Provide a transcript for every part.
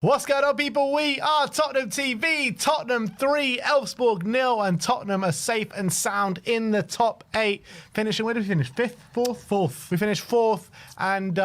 What's going on, people? We are Tottenham TV. Tottenham 3, Elfsborg 0, and Tottenham are safe and sound in the top 8. Finishing, where did we finish? 5th? 4th? 4th. We finished 4th, and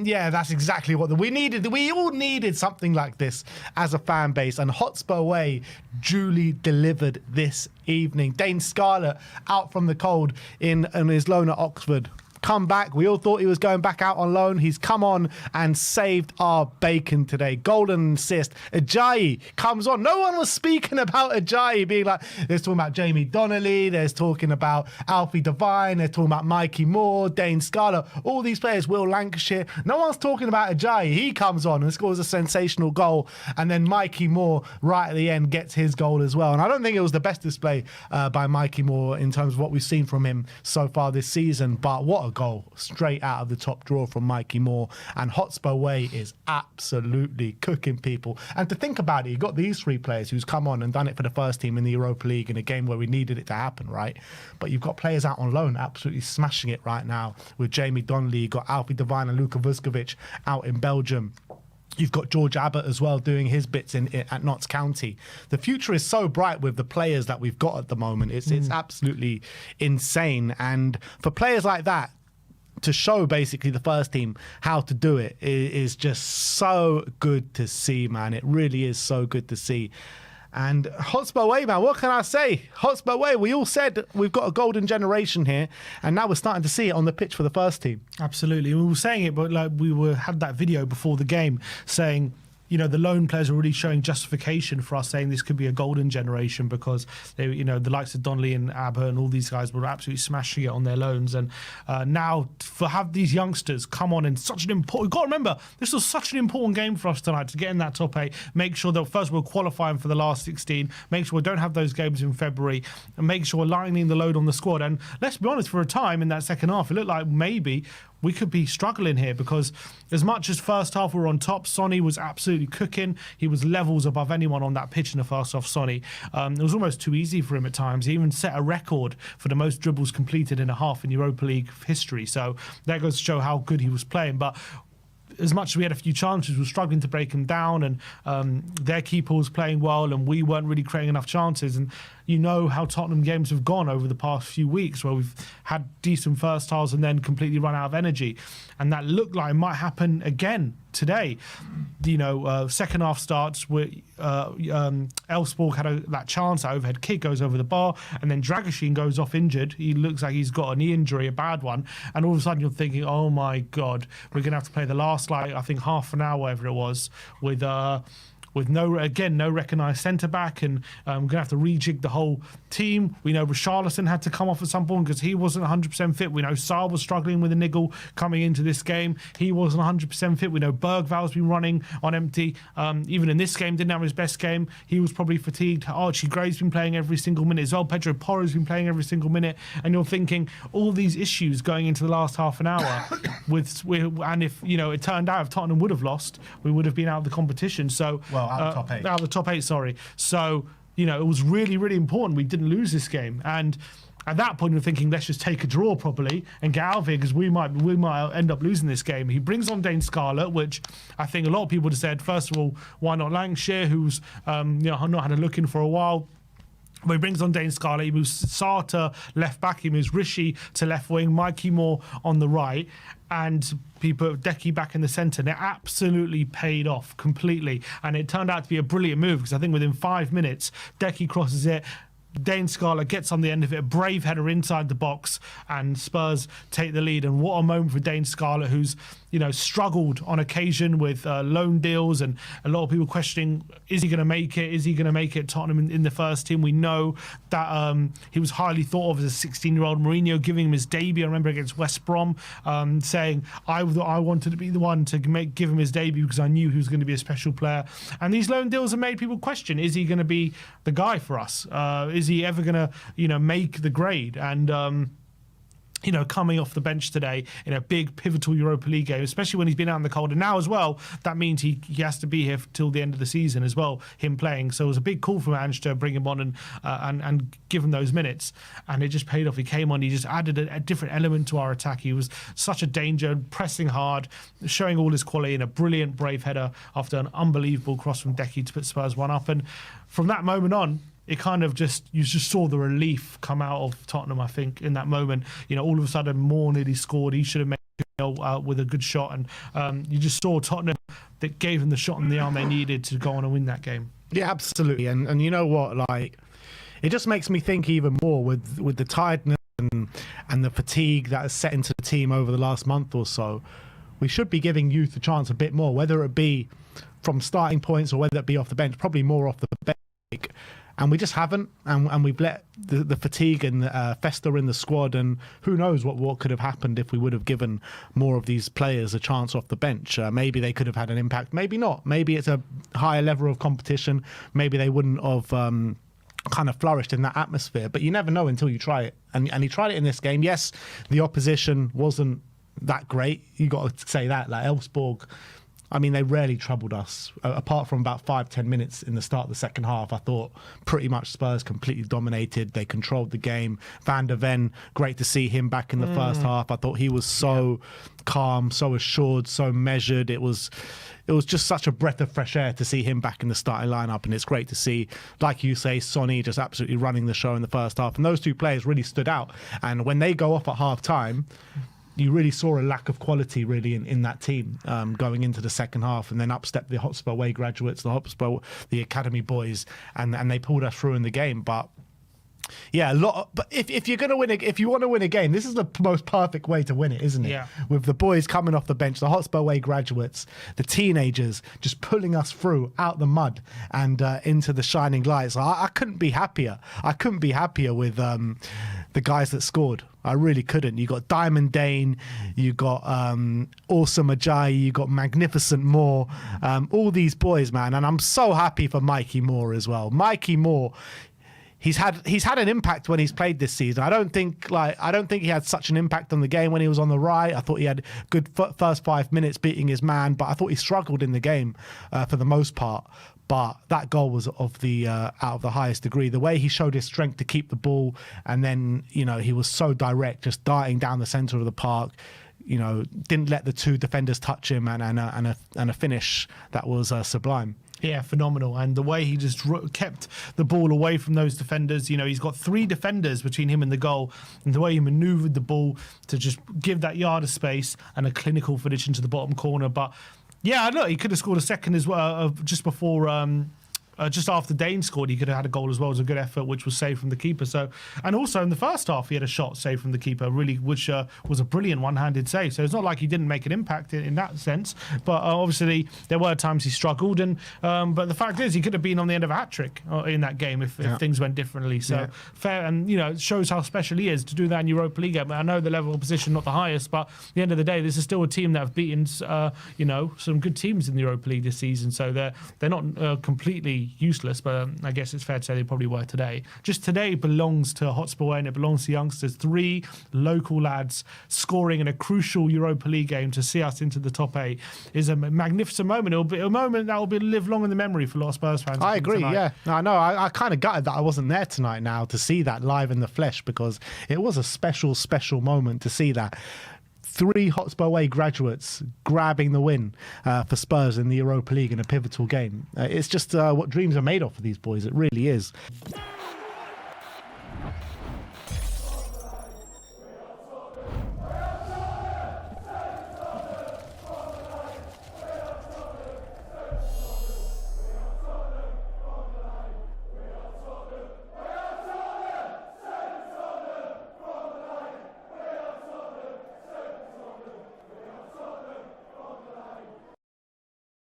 yeah, that's exactly what we needed. We all needed something like this as a fan base, and Hotspur Way duly delivered this evening. Dane Scarlett out from the cold in his loan at Oxford. Come back. We all thought he was going back out on loan. He's come on and saved our bacon today. Golden assist. Ajayi comes on. No one was speaking about Ajayi being like, there's talking about Jamie Donnelly, there's talking about Alfie Devine, there's talking about Mikey Moore, Dane Scarlett, all these players, Will Lancashire. No one's talking about Ajayi. He comes on and scores a sensational goal, and then Mikey Moore right at the end gets his goal as well. And I don't think it was the best display by Mikey Moore in terms of what we've seen from him so far this season, but what a goal straight out of the top drawer from Mikey Moore. And Hotspur Way is absolutely cooking people. And to think about it, you got these three players who's come on and done it for the first team in the Europa League in a game where we needed it to happen, right? But you've got players out on loan absolutely smashing it right now with Jamie Donnelly. You've got Alfie Devine and Luka Vuskovic out in Belgium. You've got George Abbott as well doing his bits at Notts County. The future is so bright with the players that we've got at the moment. It's absolutely insane. And for players like that to show basically the first team how to do it is just so good to see, man. It really is so good to see. And Hotspur Way, man, what can I say? Hotspur Way, we all said we've got a golden generation here, and now we're starting to see it on the pitch for the first team. Absolutely. We were saying it, but like had that video before the game saying, you know, the loan players are really showing justification for us saying this could be a golden generation because they, you know, the likes of Donnelly and Abba and all these guys were absolutely smashing it on their loans. And now to have these youngsters come on in such an important, you've got to remember, this was such an important game for us tonight to get in that top 8, make sure that first we're qualifying for the last 16, make sure we don't have those games in February, and make sure we're lightening the load on the squad. And let's be honest, for a time in that second half, it looked like maybe we could be struggling here because as much as first half we were on top, Sonny was absolutely cooking. He was levels above anyone on that pitch in the first half, Sonny. It was almost too easy for him at times. He even set a record for the most dribbles completed in a half in Europa League history. So that goes to show how good he was playing. But as much as we had a few chances, we were struggling to break them down, and their keeper was playing well, and we weren't really creating enough chances. And you know how Tottenham games have gone over the past few weeks, where we've had decent first halves and then completely run out of energy. And that looked like it might happen again today. You know, second half starts with Elfsborg had that chance, that overhead kick goes over the bar, and then Dragoshin goes off injured. He looks like he's got a knee injury, a bad one, and all of a sudden you're thinking, oh my God, we're going to have to play the last, like, I think half an hour, whatever it was, with no recognised centre-back, and we're going to have to rejig the whole team. We know Richarlison had to come off at some point because he wasn't 100% fit. We know Saar was struggling with a niggle coming into this game. He wasn't 100% fit. We know Bergval's been running on empty. Even in this game, didn't have his best game. He was probably fatigued. Archie Gray's been playing every single minute as well. Pedro Porro's been playing every single minute. And you're thinking, all these issues going into the last half an hour, and if, you know, it turned out if Tottenham would have lost, we would have been out of the competition. So, out of the top 8. Out of the top 8, sorry. So, you know, it was really, really important we didn't lose this game. And at that point, we're thinking, let's just take a draw probably and get out of here because we might end up losing this game. He brings on Dane Scarlett, which I think a lot of people would have said, first of all, why not Lancashire, who's not had a look in for a while. But he brings on Dane Scarlett, he moves Saar to left back, he moves Rishi to left wing, Mikey Moore on the right, and he put Decky back in the centre. And it absolutely paid off completely. And it turned out to be a brilliant move because I think within 5 minutes, Decky crosses it, Dane Scarlett gets on the end of it, a brave header inside the box, and Spurs take the lead. And what a moment for Dane Scarlett, who's, you know, struggled on occasion with loan deals, and a lot of people questioning, is he going to make it? Is he going to make it Tottenham in the first team? We know that he was highly thought of as a 16-year-old. Mourinho giving him his debut, I remember, against West Brom, saying, I wanted to be the one to give him his debut because I knew he was going to be a special player. And these loan deals have made people question, is he going to be the guy for us? Is he ever going to, you know, make the grade? And coming off the bench today in a big pivotal Europa League game, especially when he's been out in the cold. And now as well, that means he has to be here till the end of the season as well, him playing. So it was a big call for Ange to bring him on and give him those minutes. And it just paid off. He came on, he just added a different element to our attack. He was such a danger, pressing hard, showing all his quality in a brilliant brave header after an unbelievable cross from Decky to put Spurs 1 up. And from that moment on, it kind of you just saw the relief come out of Tottenham, I think, in that moment. All of a sudden, Moore nearly scored. He should have made it with a good shot. And you just saw Tottenham that gave them the shot in the arm they needed to go on and win that game. Yeah, absolutely. And you know what? Like, it just makes me think even more with the tiredness and the fatigue that has set into the team over the last month or so. We should be giving youth a chance a bit more, whether it be from starting points or whether it be off the bench, probably more off the bench. And we just haven't, and we've let the fatigue and fester in the squad, and who knows what could have happened if we would have given more of these players a chance off the bench. Maybe they could have had an impact, maybe not. Maybe it's a higher level of competition. Maybe they wouldn't have kind of flourished in that atmosphere, but you never know until you try it. And he tried it in this game. Yes, the opposition wasn't that great. You got to say that. Like Elfsborg, I mean, they rarely troubled us. Apart from about 5-10 minutes in the start of the second half, I thought pretty much Spurs completely dominated. They controlled the game. Van der Ven, great to see him back in the first half. I thought he was so calm, so assured, so measured. It was just such a breath of fresh air to see him back in the starting lineup, and it's great to see, like you say, Sonny just absolutely running the show in the first half. And those two players really stood out. And when they go off at half time, you really saw a lack of quality really in that team going into the second half, and then up stepped the Hotspur Way graduates, the academy boys, and they pulled us through in the game. But yeah, but if you're gonna win if you want to win a game, this is the most perfect way to win it, isn't it? Yeah. With the boys coming off the bench, the Hotspur Way graduates, the teenagers just pulling us through out the mud and into the shining lights. I couldn't be happier. I couldn't be happier with the guys that scored. I really couldn't. You got Diamond Dane, you got Awesome Ajayi, you got Magnificent Moore, all these boys, man. And I'm so happy for Mikey Moore as well. Mikey Moore, he's had an impact when he's played this season. I don't think he had such an impact on the game when he was on the right. I thought he had good first 5 minutes beating his man, but I thought he struggled in the game for the most part. But that goal was of the out of the highest degree. The way he showed his strength to keep the ball, and then he was so direct, just darting down the centre of the park. Didn't let the two defenders touch him, and a finish that was sublime. Yeah, phenomenal. And the way he just kept the ball away from those defenders. He's got 3 defenders between him and the goal, and the way he manoeuvred the ball to just give that yard of space and a clinical finish into the bottom corner. But yeah, look, he could have scored a second as well just before just after Dane scored, he could have had a goal as well. It was a good effort, which was saved from the keeper. So, and also in the first half, he had a shot saved from the keeper, really, which was a brilliant one-handed save. So it's not like he didn't make an impact in that sense. But obviously, there were times he struggled. And but the fact is, he could have been on the end of a hat-trick in that game if things went differently. So fair, and it shows how special he is to do that in Europa League. I know the level of position not the highest, but at the end of the day, this is still a team that have beaten some good teams in the Europa League this season. So they're not completely useless, but I guess it's fair to say they probably were today. Just today belongs to Hotspur Way and it belongs to youngsters. 3 local lads scoring in a crucial Europa League game to see us into the top 8 is a magnificent moment. It'll be a moment that will live long in the memory for a lot of Spurs fans. I agree, tonight. yeah. I know. I kind of gutted that I wasn't there tonight now to see that live in the flesh, because it was a special, special moment to see that. 3 Hotspur Way graduates grabbing the win for Spurs in the Europa League in a pivotal game. It's just what dreams are made of for these boys. It really is.